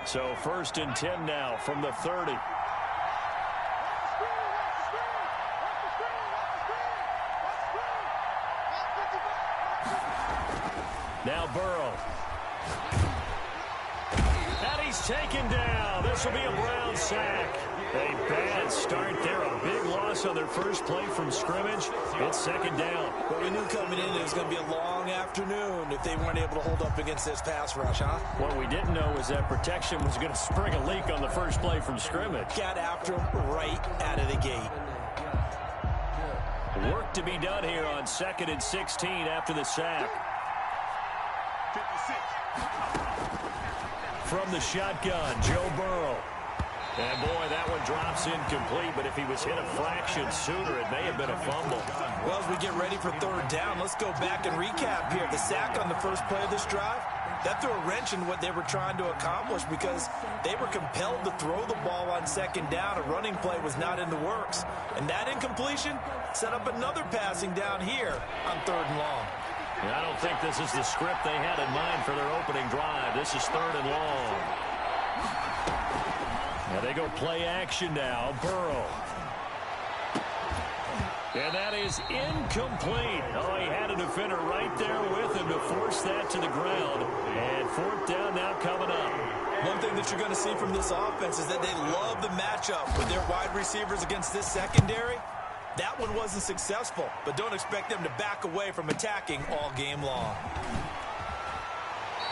So 1st and 10 now from the 30. Now Burrow. And he's taken down. This will be a Brown sack. A bad start there. A big loss on their first play from scrimmage. It's 2nd down. But we knew coming in it was going to be a long afternoon if they weren't able to hold up against this pass rush, huh? What we didn't know was that protection was going to spring a leak on the first play from scrimmage. Got after him right out of the gate. Work to be done here on 2nd and 16 after the sack. 56. From the shotgun, Joe Burrow. And boy, that one drops incomplete, but if he was hit a fraction sooner, it may have been a fumble. Well, as we get ready for 3rd down, let's go back and recap here. The sack on the first play of this drive, that threw a wrench in what they were trying to accomplish because they were compelled to throw the ball on 2nd down. A running play was not in the works. And that incompletion set up another passing down here on 3rd and long. I don't think this is the script they had in mind for their opening drive. This is 3rd and long. Now they go play action now. Burrow. And that is incomplete. Oh, he had a defender right there with him to force that to the ground. And 4th down now coming up. One thing that you're going to see from this offense is that they love the matchup with their wide receivers against this secondary. That one wasn't successful, but don't expect them to back away from attacking all game long.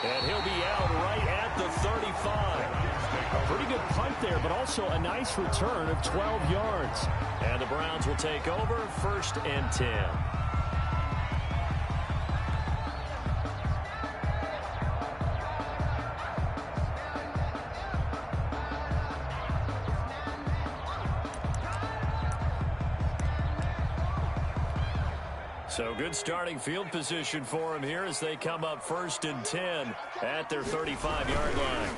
And he'll be out right at the 35. A pretty good punt there, but also a nice return of 12 yards. And the Browns will take over 1st and 10. So good starting field position for him here as they come up 1st and 10 at their 35-yard line.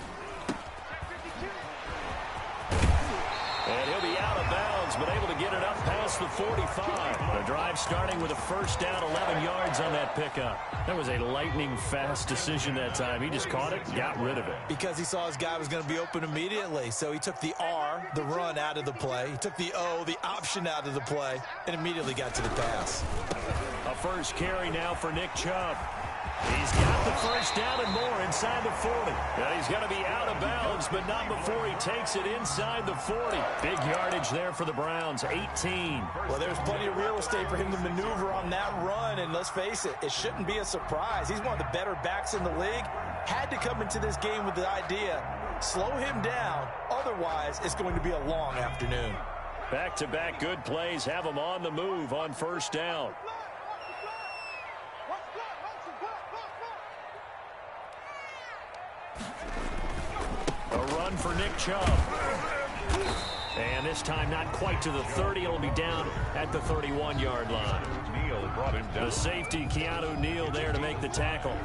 And he'll be out of bounds, but able to get it up past the 45. The drive starting with a 1st down, 11 yards on that pickup. That was a lightning-fast decision that time. He just caught it, got rid of it. Because he saw his guy was going to be open immediately. So he took the R, the run, out of the play. He took the O, the option, out of the play, and immediately got to the pass. A first carry now for Nick Chubb. He's got the 1st down and more inside the 40. Now he's going to be out of bounds, but not before he takes it inside the 40. Big yardage there for the Browns, 18. Well, there's plenty of real estate for him to maneuver on that run, and let's face it, it shouldn't be a surprise. He's one of the better backs in the league. Had to come into this game with the idea, slow him down, otherwise it's going to be a long afternoon. Back-to-back good plays have him on the move on 1st down. A run for Nick Chubb. And this time not quite to the 30. It'll be down at the 31-yard line. The safety, Keanu Neal, there to make the tackle.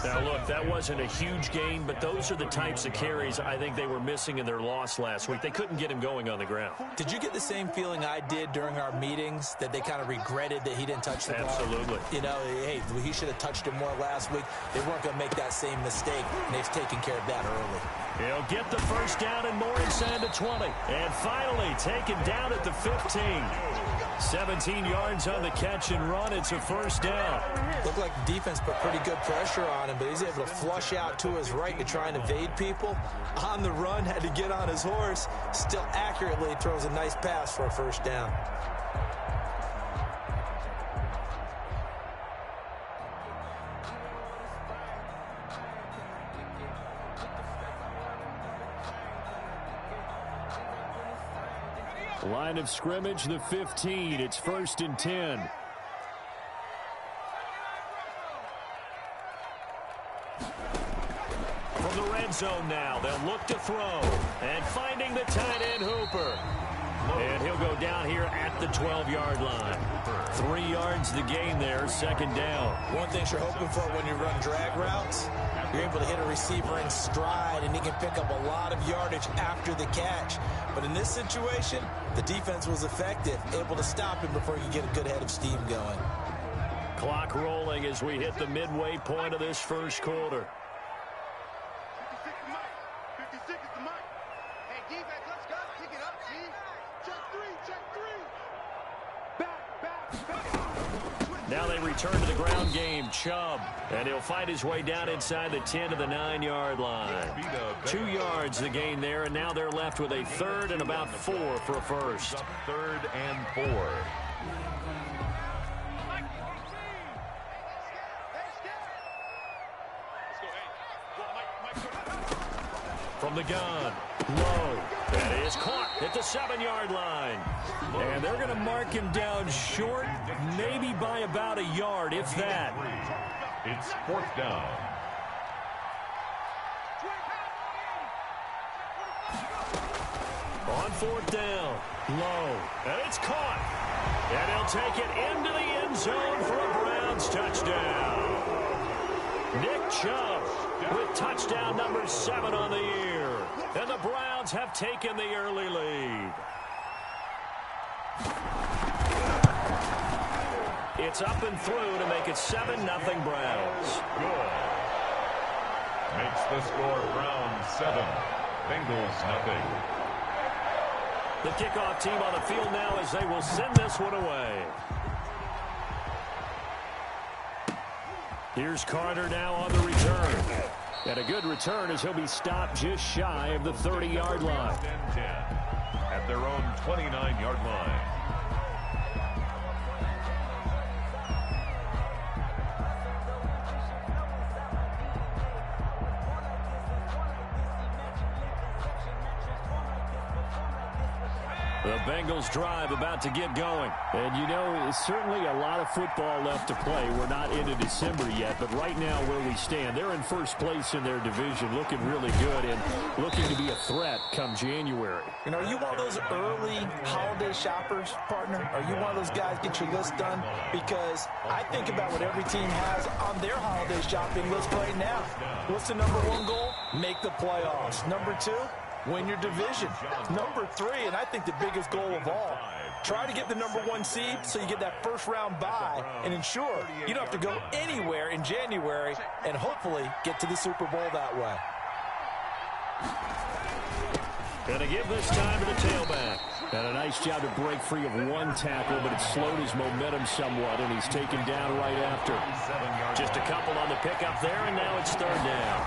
Now, look, that wasn't a huge gain, but those are the types of carries I think they were missing in their loss last week. They couldn't get him going on the ground. Did you get the same feeling I did during our meetings, that they kind of regretted that he didn't touch the ball? Absolutely. You know, hey, he should have touched it more last week. They weren't going to make that same mistake, and they've taken care of that early. He'll get the 1st down and more inside the 20. And finally taken down at the 15. 17 yards on the catch and run. It's a 1st down. Looked like the defense put pretty good pressure on him, but he's able to flush out to his right to try and evade people. On the run, had to get on his horse. Still accurately throws a nice pass for a 1st down. Line of scrimmage, the 15. It's 1st and 10. From the red zone now, they'll look to throw. And finding the tight end, Hooper. And he'll go down here at the 12-yard line. 3 yards the gain there, 2nd down. One thing you're hoping for when you run drag routes, you're able to hit a receiver in stride, and he can pick up a lot of yardage after the catch. But in this situation, the defense was effective, able to stop him before he could get a good head of steam going. Clock rolling as we hit the midway point of this 1st quarter. they return to the ground game. Chubb. And he'll fight his way down inside the 10 to the 9-yard line. 2 yards the gain there, and now they're left with a third and about 4 for a first. Third and 4. From the gun, low. That is caught at the 7-yard line. And they're going to mark him down short, maybe by about a yard, if that. It's 4th down. On 4th down, low. And it's caught. And he'll take it into the end zone for a Browns touchdown. Nick Chubb with touchdown number 7 on the year. And the Browns have taken the early lead. It's up and through to make it 7-0 Browns. Good. Makes the score Browns 7, Bengals nothing. The kickoff team on the field now as they will send this one away. Here's Carter now on the return. And a good return as he'll be stopped just shy of the 30-yard line. 10 at their own 29-yard line. The Bengals drive about to get going. And, you know, certainly a lot of football left to play. We're not into December yet, but right now where we stand, they're in first place in their division, looking really good and looking to be a threat come January. You know, are you one of those early holiday shoppers, partner? Are you one of those guys get your list done? Because I think about what every team has on their holiday shopping list right now. What's the number 1 goal? Make the playoffs. Number 2? Win your division. Number 3, and I think the biggest goal of all, try to get the number 1 seed so you get that first-round bye and ensure you don't have to go anywhere in January and hopefully get to the Super Bowl that way. Going to give this time to the tailback. And a nice job to break free of 1 tackle, but it slowed his momentum somewhat, and he's taken down right after. Just a couple on the pickup there, and now it's 3rd down.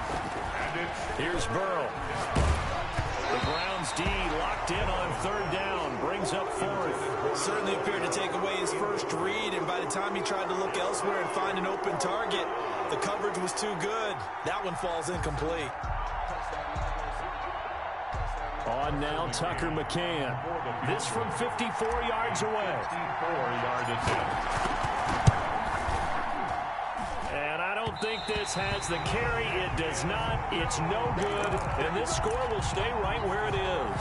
Here's Burrow. The Browns D locked in on 3rd down, brings up 4th. Certainly appeared to take away his first read, and by the time he tried to look elsewhere and find an open target, the coverage was too good. That one falls incomplete. On now, Tucker McCann. This from 54 yards away. 54-yard attempt. And I don't think this has the carry. It does not. It's no good. And this score will stay right where it is.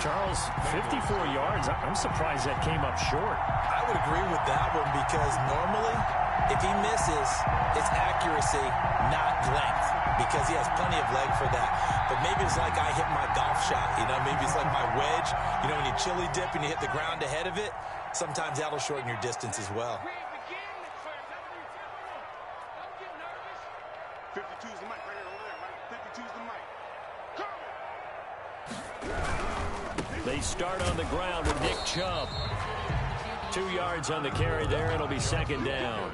Charles, 54 yards. I'm surprised that came up short. I would agree with that one because normally, if he misses, it's accuracy, not length, because he has plenty of leg for that. But maybe it's like I hit my golf shot, you know, maybe it's like my wedge. You know, when you chili dip and you hit the ground ahead of it, sometimes that'll shorten your distance as well. 52's the mic right here over there, right? 52's the mic. They start on the ground with Nick Chubb. 2 yards on the carry there. It'll be 2nd down.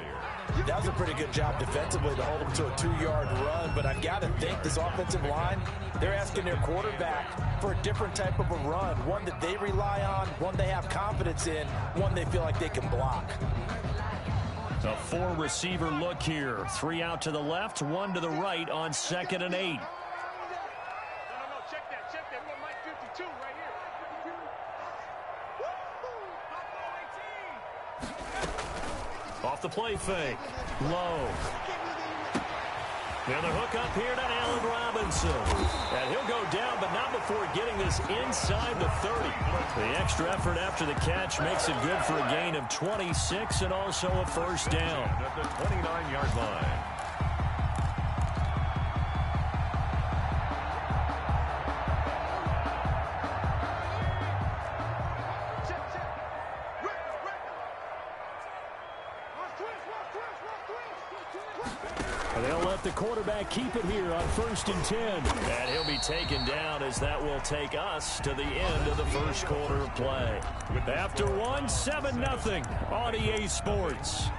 That was a pretty good job defensively to hold him to a 2-yard run, but I've got to think this offensive line, they're asking their quarterback for a different type of a run, one that they rely on, one they have confidence in, one they feel like they can block. A 4-receiver look here. 3 out to the left, 1 to the right on 2nd and 8. No, check that. We want Mike 52 right here. Off the play fake. Low. And the hook up here to Allen Robinson. And he'll go down, but not before getting this inside the 30. The extra effort after the catch makes it good for a gain of 26 and also a first down. At the 29-yard line. They'll let the quarterback keep it here on 1st and 10. And he'll be taken down as that will take us to the end of the first quarter of play. After 1, 7-0 on EA Sports.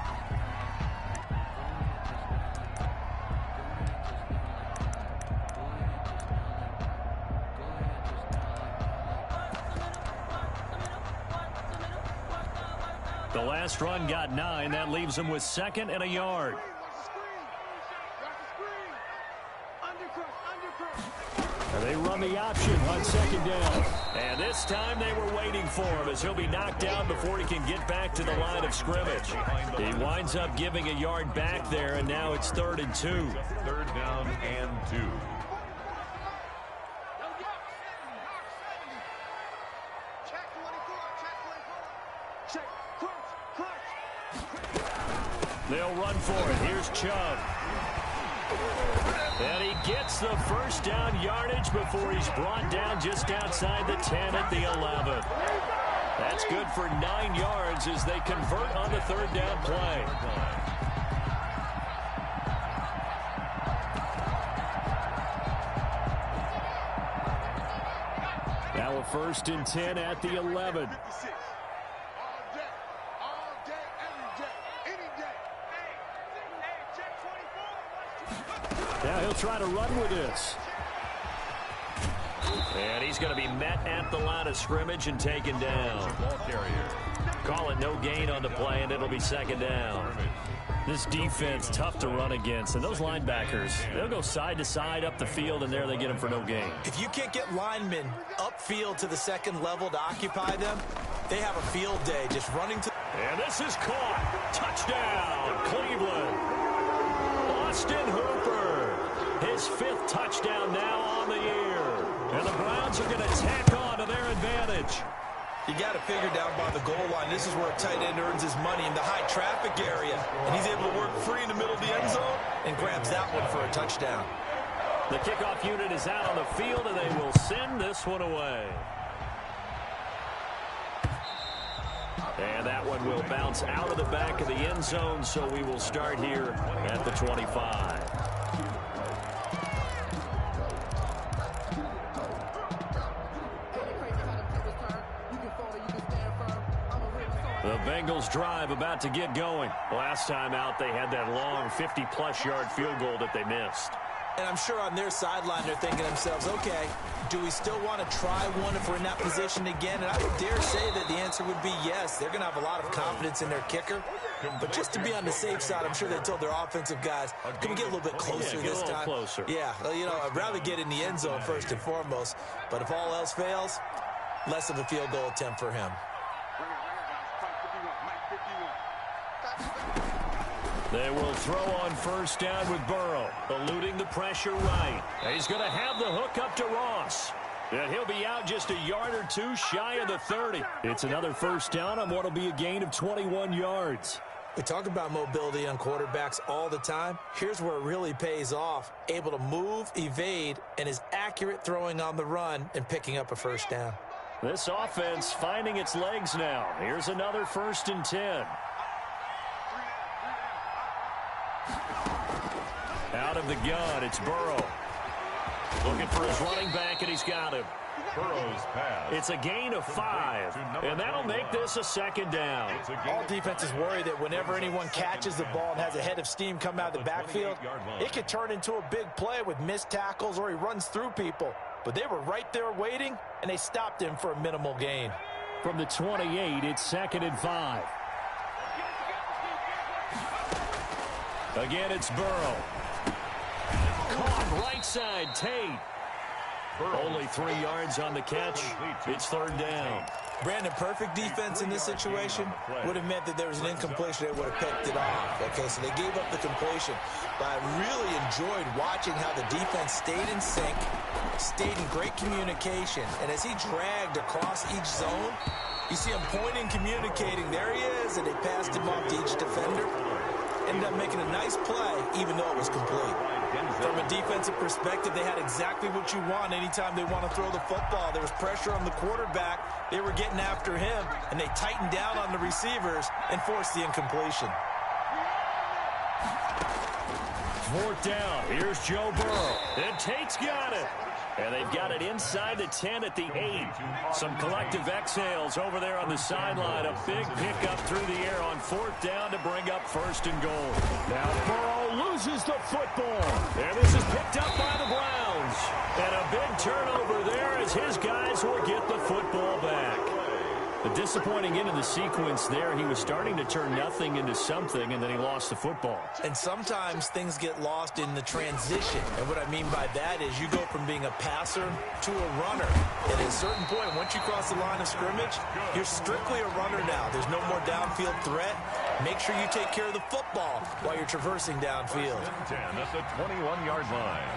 The last run got 9. That leaves him with 2nd and a yard. And they run the option on 2nd down. And this time they were waiting for him as he'll be knocked down before he can get back to the line of scrimmage. He winds up giving a yard back there, and now it's 3rd and 2. 3rd down and 2. They'll run for it. Here's Chubb. And he gets the first down yardage before he's brought down just outside the 10 at the 11. That's good for 9 yards as they convert on the 3rd down play. Now a 1st and 10 at the 11. Now he'll try to run with this. And he's going to be met at the line of scrimmage and taken down. Call it no gain on the play, and it'll be 2nd down. This defense, tough to run against. And those linebackers, they'll go side to side up the field, and there they get them for no gain. If you can't get linemen upfield to the 2nd level to occupy them, they have a field day just running to. And this is caught. Touchdown, Cleveland. Austin Hooper. His 5th touchdown now on the year. And the Browns are going to tack on to their advantage. You got to figure down by the goal line. This is where a tight end earns his money in the high traffic area. And he's able to work free in the middle of the end zone and grabs that one for a touchdown. The kickoff unit is out on the field, and they will send this one away. And that one will bounce out of the back of the end zone, so we will start here at the 25. The Bengals drive about to get going. Last time out, they had that long 50-plus yard field goal that they missed. And I'm sure on their sideline they're thinking to themselves, okay, do we still want to try one if we're in that position again? And I would dare say that the answer would be yes. They're going to have a lot of confidence in their kicker. But just to be on the safe side, I'm sure they told their offensive guys, can we get a little bit closer this time? Closer. Yeah, well, you know, I'd rather get in the end zone first and foremost. But if all else fails, less of a field goal attempt for him. They will throw on 1st down with Burrow, eluding the pressure right. He's going to have the hook up to Ross. And he'll be out just a yard or 2 shy of the 30. It's another 1st down on what will be a gain of 21 yards. We talk about mobility on quarterbacks all the time. Here's where it really pays off. Able to move, evade, and is accurate throwing on the run and picking up a 1st down. This offense finding its legs now. Here's another 1st and 10. Out of the gun, it's Burrow. Looking for his running back, and he's got him. Burrow's pass. It's a gain of 5, and that'll make this a 2nd down. All defenses worry that whenever anyone catches the ball and has a head of steam come out of the backfield, it could turn into a big play with missed tackles or he runs through people. But they were right there waiting, and they stopped him for a minimal gain. From the 28, it's 2nd and 5. Again, it's Burrow. Caught right side, Tate. Only 3 yards on the catch. It's 3rd down. Brandon, perfect defense in this situation would have meant that there was an incompletion. They would have picked it off. Okay, so they gave up the completion. But I really enjoyed watching how the defense stayed in sync, stayed in great communication. And as he dragged across each zone, you see him pointing, communicating. There he is, and they passed him off to each defender. Ended up making a nice play, even though it was complete. From a defensive perspective, they had exactly what you want anytime they want to throw the football. There was pressure on the quarterback. They were getting after him, and they tightened down on the receivers and forced the incompletion. 4th down. Here's Joe Burrow. And Tate's got it. And they've got it inside the 10 at the 8. Some collective exhales over there on the sideline. A big pickup through the air on 4th down to bring up 1st and goal. Now Burrow loses the football. And this is picked up by the Browns. And a big turnover there as his guys will get the football back. The A disappointing end of the sequence there. He was starting to turn nothing into something, and then he lost the football. And sometimes things get lost in the transition. And what I mean by that is you go from being a passer to a runner. And at a certain point, once you cross the line of scrimmage, you're strictly a runner now. There's no more downfield threat. Make sure you take care of the football while you're traversing downfield. 10 at the 21-yard line.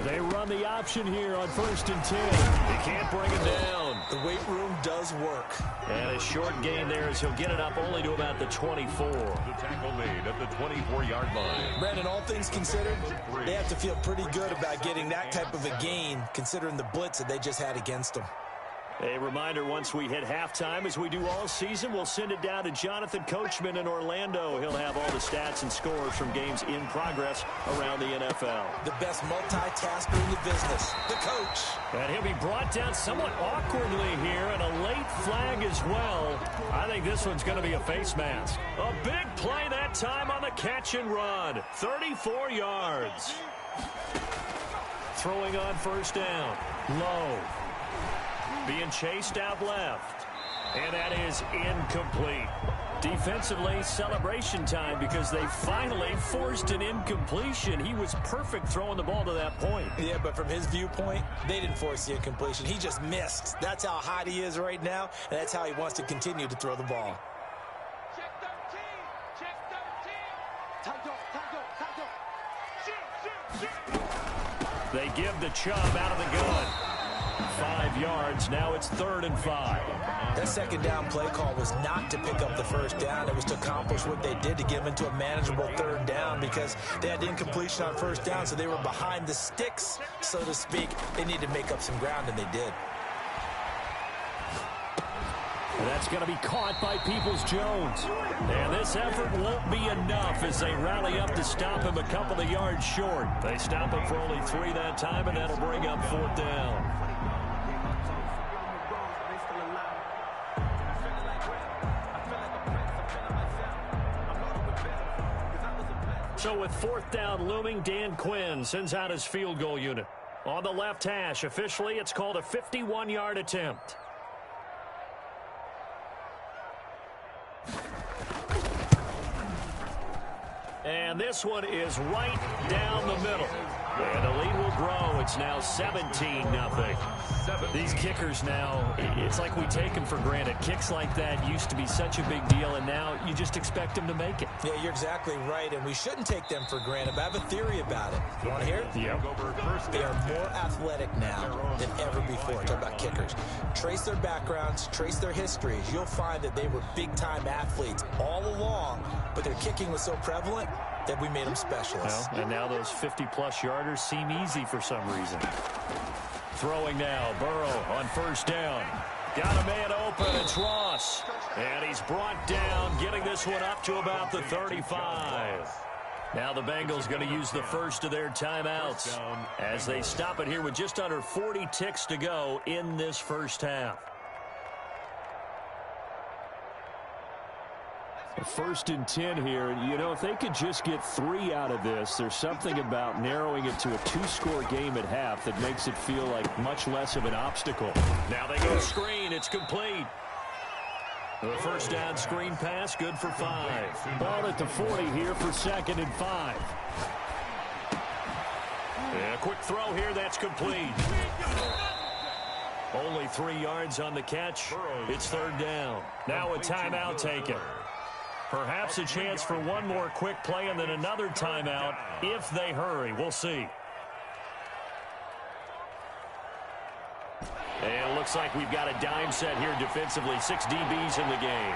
They run the option here on 1st and 10. They can't bring him down. The weight room does work. And a short gain there as he'll get it up only to about the 24. The tackle made at the 24-yard line. Brandon, all things considered, they have to feel pretty good about getting that type of a gain considering the blitz that they just had against them. A reminder, once we hit halftime, as we do all season, we'll send it down to Jonathan Coachman in Orlando. He'll have all the stats and scores from games in progress around the NFL. The best multitasker in the business, the coach. And he'll be brought down somewhat awkwardly here, and a late flag as well. I think this one's going to be a face mask. A big play that time on the catch and run. 34 yards. Throwing on 1st down. Low. Being chased out left. And that is incomplete. Defensively, celebration time because they finally forced an incompletion. He was perfect throwing the ball to that point. Yeah, but from his viewpoint, they didn't force the incompletion. He just missed. That's how hot he is right now, and that's how he wants to continue to throw the ball. Check 13. Check 13. Shoot. They give the Chubb out of the gun. 5 yards. Now it's 3rd and 5. That second down play call was not to pick up the 1st down. It was to accomplish what they did to get them into a manageable 3rd down because they had incompletion on 1st down, so they were behind the sticks, so to speak. They needed to make up some ground, and they did. That's going to be caught by Peoples-Jones. And this effort won't be enough as they rally up to stop him a couple of yards short. They stop him for only 3 that time, and that'll bring up 4th down. So with 4th down looming, Dan Quinn sends out his field goal unit. On the left hash, officially, it's called a 51-yard attempt. And this one is right down the middle. And the lead will grow. It's now 17-0. These kickers now, it's like we take them for granted. Kicks like that used to be such a big deal, and now you just expect them to make it. Yeah, you're exactly right, and we shouldn't take them for granted. But I have a theory about it. You want to hear it? Yep. They are more athletic now than ever before. Talk about kickers. Trace their backgrounds, trace their histories. You'll find that they were big-time athletes all along, but their kicking was so prevalent that we made them specialists. Well, and now those 50-plus yarders seem easy for some reason. Throwing now, Burrow on 1st down. Got a man open, it's Ross. And he's brought down, getting this one up to about the 35. Now the Bengals going to use the first of their timeouts as they stop it here with just under 40 ticks to go in this first half. 1st and 10 here. You know, if they could just get 3 out of this, there's something about narrowing it to a 2-score game at half that makes it feel like much less of an obstacle. Now they go screen. It's complete. The 1st down screen pass, good for 5. Ball at the 40 here for 2nd and 5. And a quick throw here. That's complete. Only 3 yards on the catch. It's 3rd down. Now a timeout taken. Perhaps a chance for one more quick play and then another timeout if they hurry. We'll see. And it looks like we've got a dime set here defensively. 6 DBs in the game.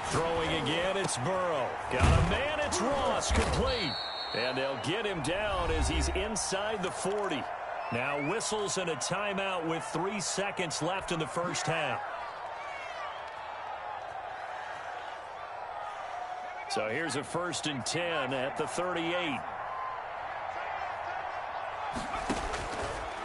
Throwing again, it's Burrow. Got a man, it's Ross, complete. And they'll get him down as he's inside the 40. Now whistles and a timeout with 3 seconds left in the first half. So here's a 1st and 10 at the 38.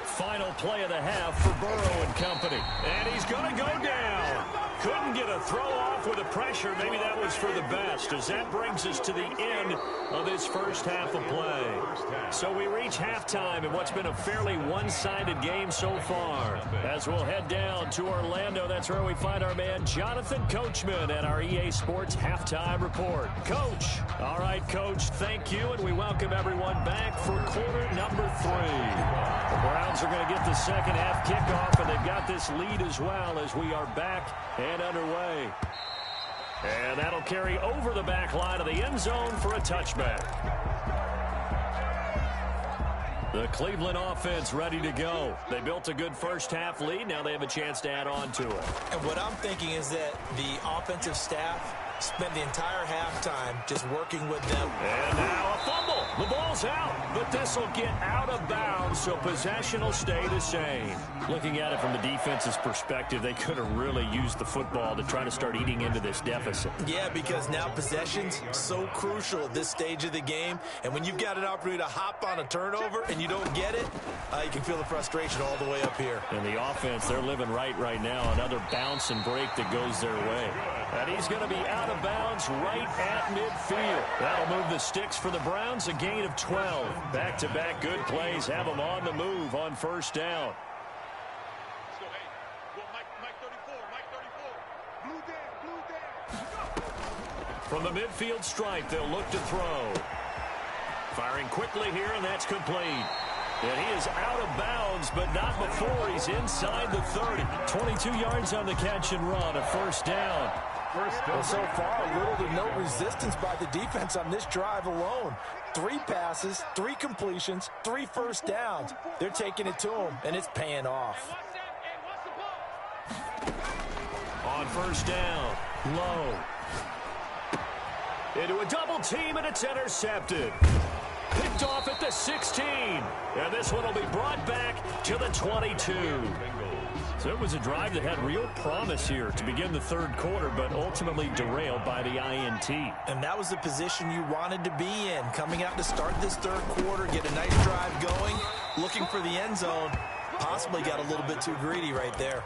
Final play of the half for Burrow and company. And he's going to go down. Couldn't get a throw off with the pressure. Maybe that was for the best, as that brings us to the end of this first half of play. So we reach halftime in what's been a fairly one-sided game so far. As we'll head down to Orlando, that's where we find our man Jonathan Coachman at our EA Sports Halftime Report. Coach. All right, Coach, thank you, and we welcome everyone back for quarter number 3. The Browns are going to get the second half kickoff, and they've got this lead as well as we are back and underway. And that'll carry over the back line of the end zone for a touchback. The Cleveland offense ready to go. They built a good first half lead. Now they have a chance to add on to it. And what I'm thinking is that the offensive staff spent the entire halftime just working with them. And now a fumble. The ball's out, but this will get out of bounds, so possession will stay the same. Looking at it from the defense's perspective, they could have really used the football to try to start eating into this deficit. Yeah, because now possession's so crucial at this stage of the game. And when you've got an opportunity to hop on a turnover and you don't get it, you can feel the frustration all the way up here. And the offense, they're living right now. Another bounce and break that goes their way. And he's going to be out of bounds right at midfield. That'll move the sticks for the Browns, a gain of 12. Back-to-back good plays have them on the move on first down. Let's go, hey. Go, Mike 34, Mike 34. Blue down. From the midfield stripe, they'll look to throw. Firing quickly here, and that's complete. And he is out of bounds, but not before he's inside the 30. 22 yards on the catch and run, a first down. Well, so far, little to no resistance by the defense on this drive alone. 3 passes, 3 completions, 3 first downs. They're taking it to him, and it's paying off. On first down, low. Into a double team, and it's intercepted. Picked off at the 16. And this one will be brought back to the 22. So it was a drive that had real promise here to begin the third quarter, but ultimately derailed by the INT. And that was the position you wanted to be in. Coming out to start this third quarter, get a nice drive going, looking for the end zone. Possibly got a little bit too greedy right there.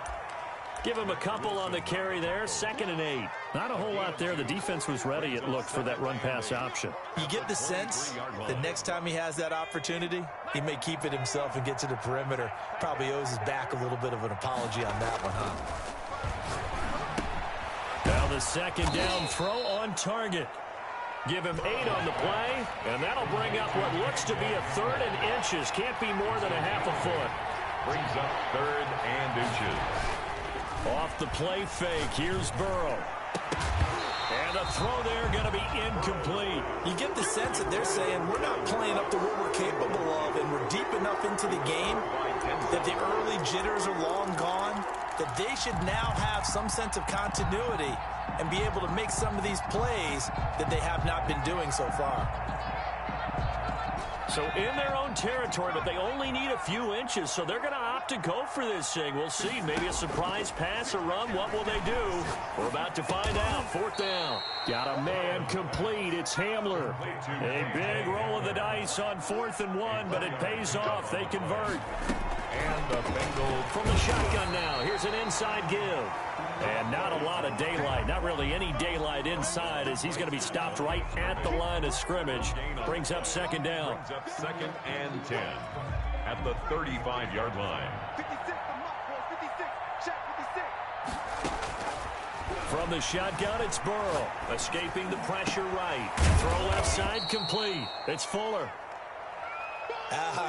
Give him a couple on the carry there, 2nd and 8. Not a whole lot there. The defense was ready, it looked, for that run-pass option. You get the sense that next time he has that opportunity, he may keep it himself and get to the perimeter. Probably owes his back a little bit of an apology on that one, huh? Now the second down throw on target. Give him 8 on the play, and that'll bring up what looks to be a 3rd and inches. Can't be more than a half a foot. Brings up 3rd and inches. Off the play fake, here's Burrow. And the throw there going to be incomplete. You get the sense that they're saying we're not playing up to what we're capable of, and we're deep enough into the game that the early jitters are long gone, that they should now have some sense of continuity and be able to make some of these plays that they have not been doing so far. So in their own territory, but they only need a few inches, so they're going to opt to go for this thing. We'll see. Maybe a surprise pass or run. What will they do? We're about to find out. 4th down. Got a man complete. It's Hamler. A big roll of the dice on 4th and 1, but it pays off. They convert. And the Bengals from the shotgun now. Here's an inside give. And not a lot of daylight. Not really any daylight inside, as he's going to be stopped right at the line of scrimmage. Brings up 2nd down. brings up 2nd and 10 at the 35-yard line. 56, check 56. From the shotgun, it's Burrow. Escaping the pressure right. Throw left side complete. It's Fuller.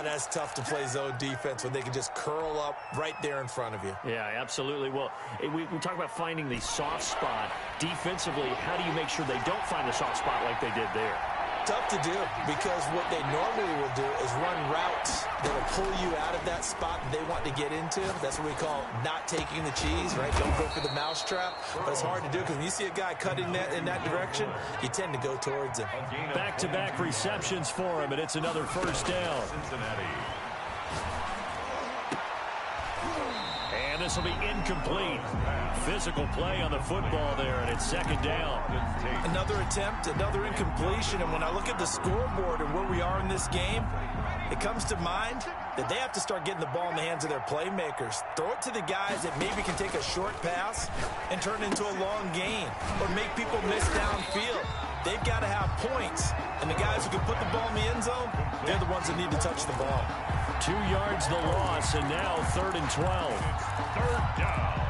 That's tough to play zone defense when they can just curl up right there in front of you. Yeah, absolutely. Well, we talk about finding the soft spot. Defensively, how do you make sure they don't find the soft spot like they did there? Tough to do, because what they normally will do is run routes that will pull you out of that spot that they want to get into. That's what we call not taking the cheese, right? Don't go for the mousetrap. But it's hard to do, because when you see a guy cutting that in that direction, you tend to go towards him. Back-to-back receptions for him, and it's another first down. Cincinnati. And this will be incomplete. Physical play on the football there, and it's 2nd down. Another attempt, another incompletion, and when I look at the scoreboard and where we are in this game, it comes to mind that they have to start getting the ball in the hands of their playmakers. Throw it to the guys that maybe can take a short pass and turn it into a long gain or make people miss downfield. They've got to have points. And the guys who can put the ball in the end zone, they're the ones that need to touch the ball. 2 yards the loss, and now 3rd and 12. Third down.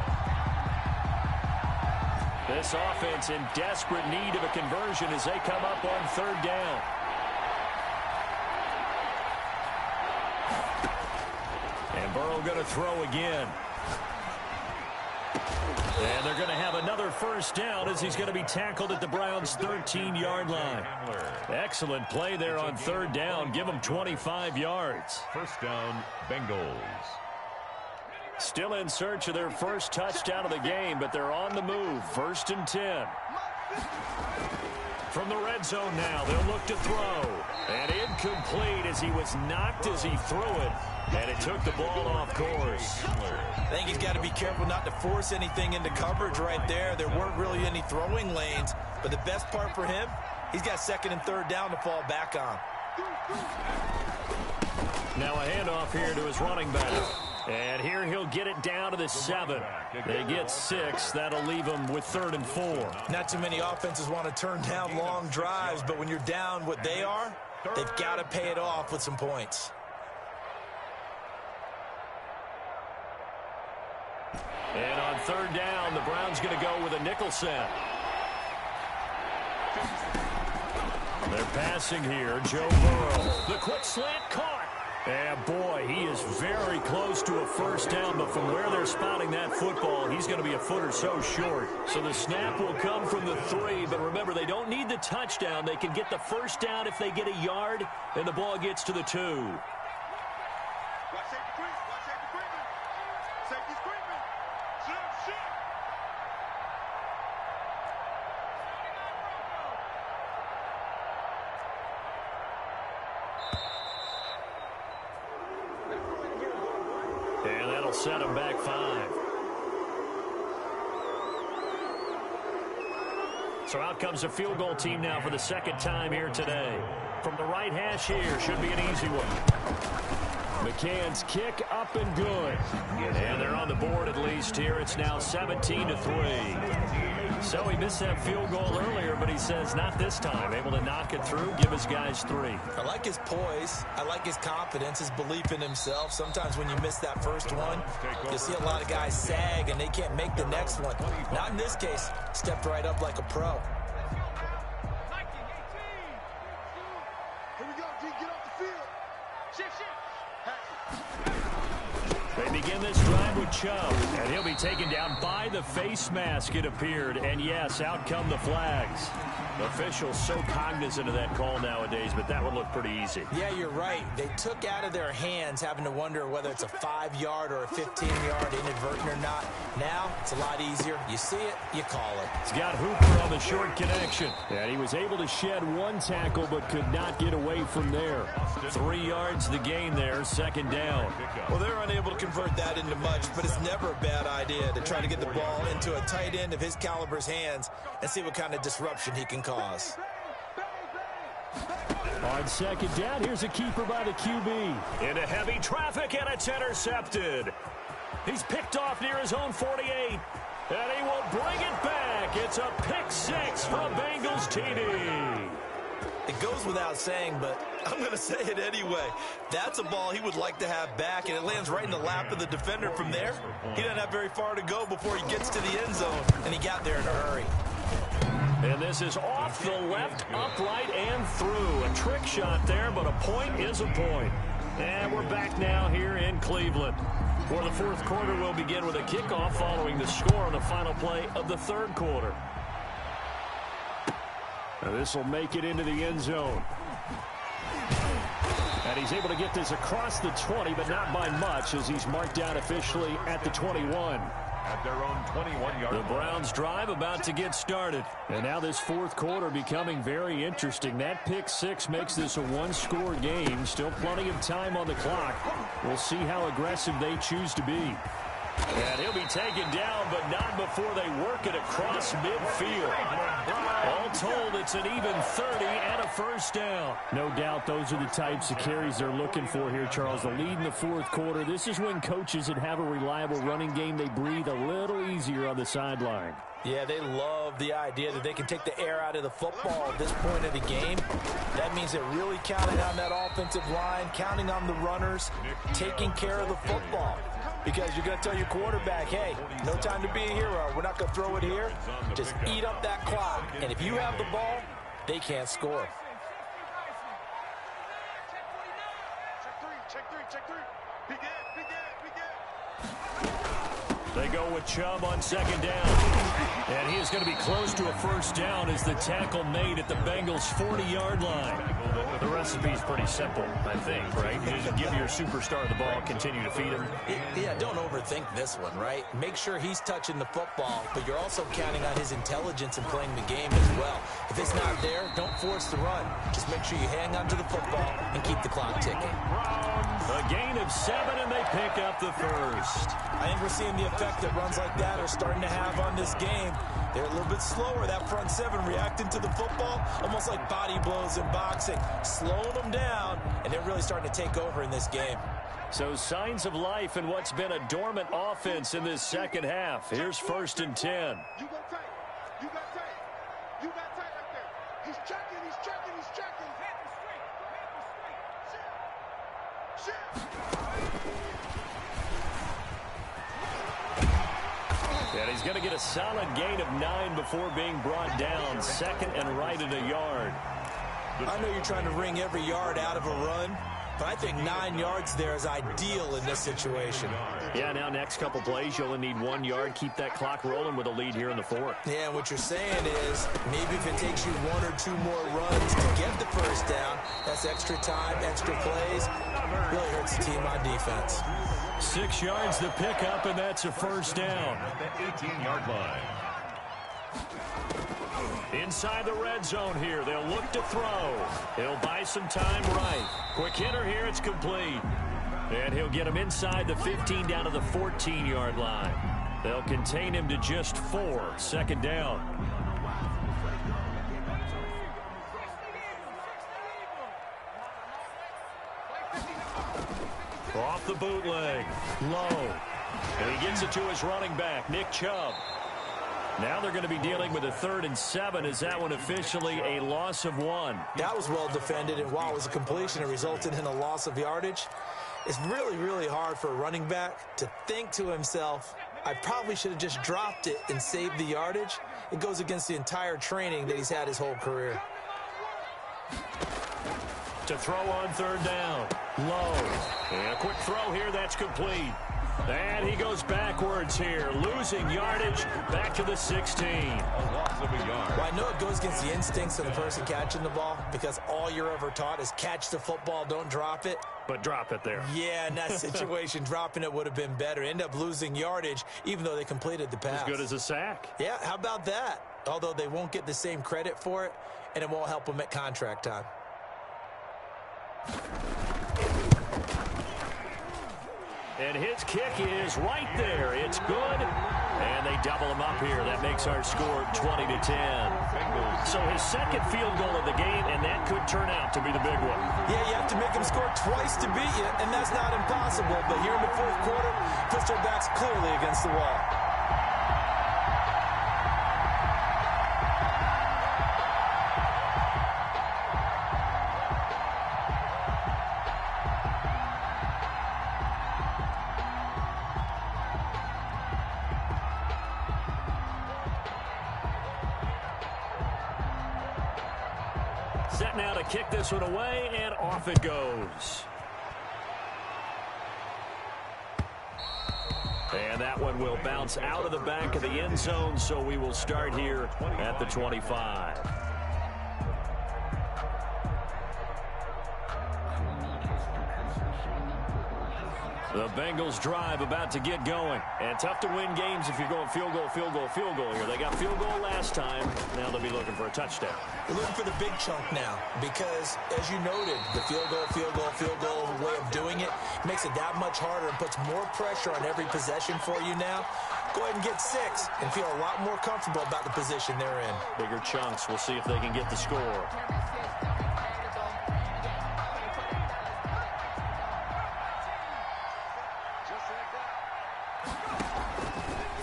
This offense in desperate need of a conversion as they come up on 3rd down. And Burrow going to throw again. And they're going to have another first down as he's going to be tackled at the Browns' 13-yard line. Excellent play there on 3rd down. Give them 25 yards. First down, Bengals. Still in search of their first touchdown of the game, but they're on the move. 1st and 10. From the red zone now, they'll look to throw. And incomplete as he was knocked as he threw it. And it took the ball off course. I think he's got to be careful not to force anything into coverage right there. There weren't really any throwing lanes. But the best part for him, he's got 2nd and 3rd down to fall back on. Now a handoff here to his running back. And here he'll get it down to the 7. They get 6. That'll leave him with 3rd and 4. Not too many offenses want to turn down long drives, but when you're down what they are, they've got to pay it off with some points. And on 3rd down, the Browns going to go with a nickel set. They're passing here. Joe Burrow. The quick slant caught. And boy, he is very close to a first down, but from where they're spotting that football, he's going to be a foot or so short. So the snap will come from the 3, but remember, they don't need the touchdown. They can get the first down if they get a yard, and the ball gets to the 2. And that'll set him back 5. So out comes a field goal team now for the 2nd time here today. From the right hash here, should be an easy one. McCann's kick up and good. And they're on the board at least here. It's now 17-3. So he missed that field goal earlier, but he says not this time. Able to knock it through, give his guys 3. I like his poise. I like his confidence, his belief in himself. Sometimes when you miss that first one, you'll see a lot of guys sag and they can't make the next one. Not in this case. Stepped right up like a pro. They begin this drive with Chubb, and he'll be taken down by the face mask, it appeared. And yes, out come the flags. Officials so cognizant of that call nowadays, but that would look pretty easy. Yeah, you're right. They took out of their hands having to wonder whether it's a 5-yard or a 15-yard inadvertent or not. Now, it's a lot easier. You see it, you call it. He's got Hooper on the short connection. And he was able to shed 1 tackle, but could not get away from there. 3 yards the gain there, 2nd down. Well, they're unable to convert that into much, but it's never a bad idea to try to get the ball into a tight end of his caliber's hands and see what kind of disruption he can cause. On 2nd down, here's a keeper by the QB. Into heavy traffic, and it's intercepted. He's picked off near his own 48, and he will bring it back. It's a pick 6 for a Bengals TD. It goes without saying, but I'm going to say it anyway. That's a ball he would like to have back, and it lands right in the lap of the defender from there. He doesn't have very far to go before he gets to the end zone, and he got there in a hurry. And this is off the left, upright, and through. A trick shot there, but a point is a point. And we're back now here in Cleveland, where the 4th quarter will begin with a kickoff following the score on the final play of the 3rd quarter. Now this will make it into the end zone. And he's able to get this across the 20, but not by much, as he's marked down officially at the 21. At their own 21-yard line. The Browns drive about to get started. And now this 4th quarter becoming very interesting. That pick 6 makes this a 1-score game. Still plenty of time on the clock. We'll see how aggressive they choose to be. And he'll be taken down, but not before they work it across midfield. All told, it's an even 30 and a first down. No doubt those are the types of carries they're looking for here, Charles. The lead in the fourth quarter. This is when coaches that have a reliable running game, they breathe a little easier on the sideline. Yeah, they love the idea that they can take the air out of the football at this point of the game. That means they're really counting on that offensive line, counting on the runners, taking care of the football. Because you're going to tell your quarterback, hey, no time to be a hero. We're not going to throw it here. Just eat up that clock. And if you have the ball, they can't score. Check three. Be good. They go with Chubb on second down. And he is going to be close to a first down as the tackle made at the Bengals' 40-yard line. The recipe is pretty simple, I think, right? You just give your superstar the ball, continue to feed him. Yeah, don't overthink this one, right? Make sure he's touching the football, but you're also counting on his intelligence in playing the game as well. If it's not there, don't force the run. Just make sure you hang on to the football and keep the clock ticking. A gain of 7, and they pick up the first. I think we're seeing the effect that runs like that are starting to have on this game. They're a little bit slower, that front seven, reacting to the football, almost like body blows in boxing, slowing them down, and they're really starting to take over in this game. So signs of life in what's been a dormant offense in this second half. Here's 1st and 10. You got tight right there. He's checking. And he's going to get a solid gain of 9 before being brought down. 2nd and right at a yard. I know you're trying to wring every yard out of a run, but I think 9 yards there is ideal in this situation. Yeah, now next couple plays, you only need 1 yard. Keep that clock rolling with a lead here in the 4th. Yeah, and what you're saying is maybe if it takes you 1 or 2 more runs to get the first down, that's extra time, extra plays. Really hurts the team on defense. 6 yards to pick up, and that's a first down. At the 18-yard line. Inside the red zone here. They'll look to throw. He'll buy some time right. Quick hitter here. It's complete. And he'll get him inside the 15 down to the 14-yard line. They'll contain him to just 4. 2nd down. Off the bootleg. Low. And he gets it to his running back, Nick Chubb. Now they're going to be dealing with a 3rd and 7. Is that one officially a loss of 1? That was well defended, and while it was a completion, it resulted in a loss of yardage. It's really, really hard for a running back to think to himself, I probably should have just dropped it and saved the yardage. It goes against the entire training that he's had his whole career. To throw on 3rd down. Low. And a quick throw here. That's complete. And he goes backwards here, losing yardage back to the 16. A loss of a yard. Well, I know it goes against the instincts of the person catching the ball because all you're ever taught is catch the football, don't drop it. But drop it there. Yeah, in that situation, dropping it would have been better. End up losing yardage, even though they completed the pass. As good as a sack. Yeah, how about that? Although they won't get the same credit for it, and it won't help them at contract time. And his kick is right there. It's good. And they double him up here. That makes our score 20-10. So his 2nd field goal of the game, and that could turn out to be the big one. Yeah, you have to make him score twice to beat you, and that's not impossible. But here in the 4th quarter, puts their backs clearly against the wall. Set now to kick this one away, and off it goes. And that one will bounce out of the back of the end zone, so we will start here at the 25. The Bengals drive about to get going. And tough to win games if you're going field goal, field goal, field goal here. They got field goal last time. Now they'll be looking for a touchdown. They're looking for the big chunk now because, as you noted, the field goal way of doing it makes it that much harder and puts more pressure on every possession for you now. Go ahead and get 6 and feel a lot more comfortable about the position they're in. Bigger chunks. We'll see if they can get the score.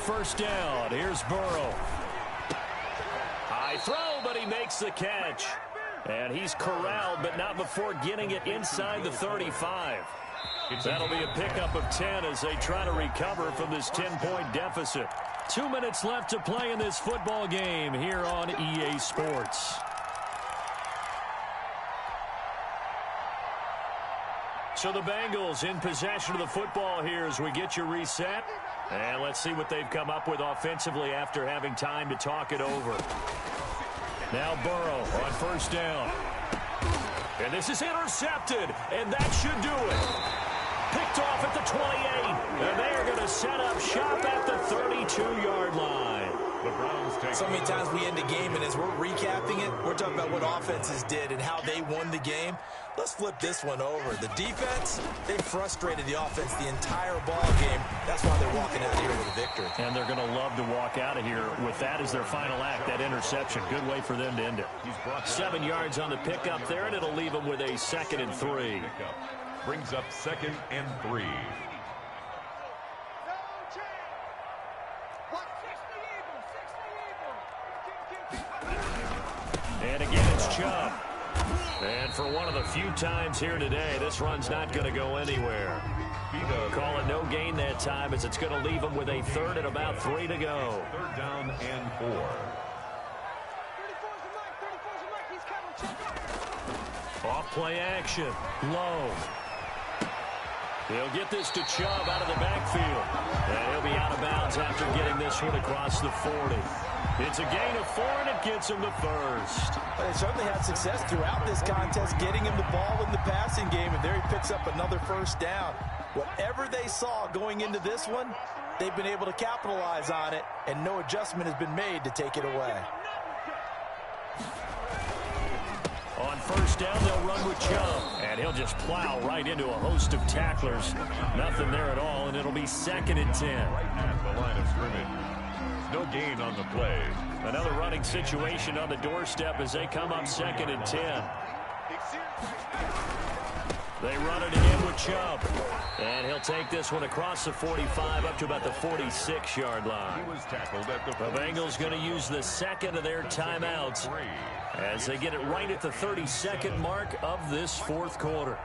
First down. Here's Burrow. High throw, but he makes the catch. And he's corralled, but not before getting it inside the 35. That'll be a pickup of 10 as they try to recover from this 10-point deficit. 2 minutes left to play in this football game here on EA Sports. So the Bengals in possession of the football here as we get you reset. And let's see what they've come up with offensively after having time to talk it over. Now Burrow on first down. And this is intercepted, and that should do it. Picked off at the 28, and they are going to set up shop at the 32-yard line. The Browns take so many times we end the game, and as we're recapping it, we're talking about what offenses did and how they won the game. Let's flip this one over. The defense, they frustrated the offense the entire ball game. That's why they're walking out here with a victory. And they're going to love to walk out of here with that as their final act, that interception. Good way for them to end it. 7 yards on the pickup there, and it'll leave them with a 2nd and 3. brings up 2nd and 3. And again, it's Chubb. And for one of the few times here today, this run's not going to go anywhere. Call it no gain that time as it's going to leave them with a 3rd and about 3 to go. 3rd down and 4. Off play action. Low. He'll get this to Chubb out of the backfield. And he'll be out of bounds after getting this one across the 40. It's a gain of 4, and it gets him the first. They certainly had success throughout this contest, getting him the ball in the passing game, and there he picks up another first down. Whatever they saw going into this one, they've been able to capitalize on it, and no adjustment has been made to take it away. On first down, they'll run with Chubb, and he'll just plow right into a host of tacklers. Nothing there at all, and it'll be 2nd and 10. Right at the line of scrimmage. No gain on the play. Another running situation on the doorstep as they come up 2nd and 10. They run it again with Chubb. And he'll take this one across the 45 up to about the 46-yard line. He was tackled at the Bengals going to use the 2nd of their timeouts as they get it right at the 32nd mark of this 4th quarter.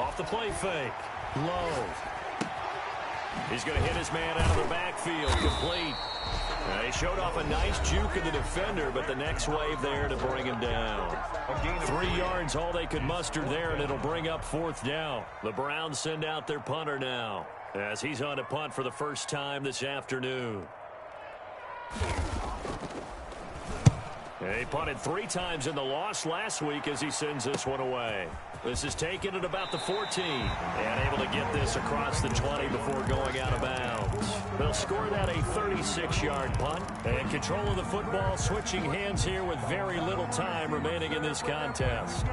Off the play fake. Low. He's going to hit his man out of the backfield. Complete. He showed off a nice juke of the defender, but the next wave there to bring him down. 3 yards, all they could muster there, and it'll bring up 4th down. The Browns send out their punter now as he's on a punt for the first time this afternoon. He punted 3 times in the loss last week as he sends this one away. This is taken at about the 14 and able to get this across the 20 before going out of bounds. They'll score that a 36-yard punt, and control of the football switching hands here with very little time remaining in this contest.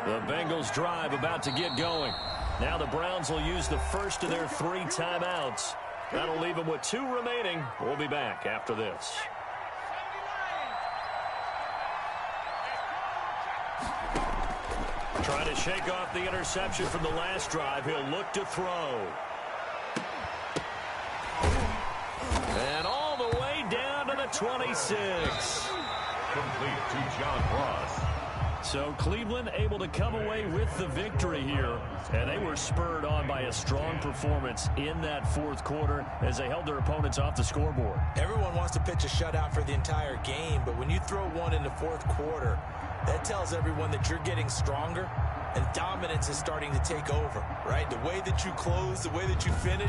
The Bengals drive about to get going. Now the Browns will use the first of their 3 timeouts. That'll leave them with 2 remaining. We'll be back after this. Trying to shake off the interception from the last drive. He'll look to throw. And all the way down to the 26. Complete to John Ross. So Cleveland able to come away with the victory here, and they were spurred on by a strong performance in that 4th quarter as they held their opponents off the scoreboard. Everyone wants to pitch a shutout for the entire game, but when you throw one in the 4th quarter, that tells everyone that you're getting stronger and dominance is starting to take over, right? The way that you close, the way that you finish,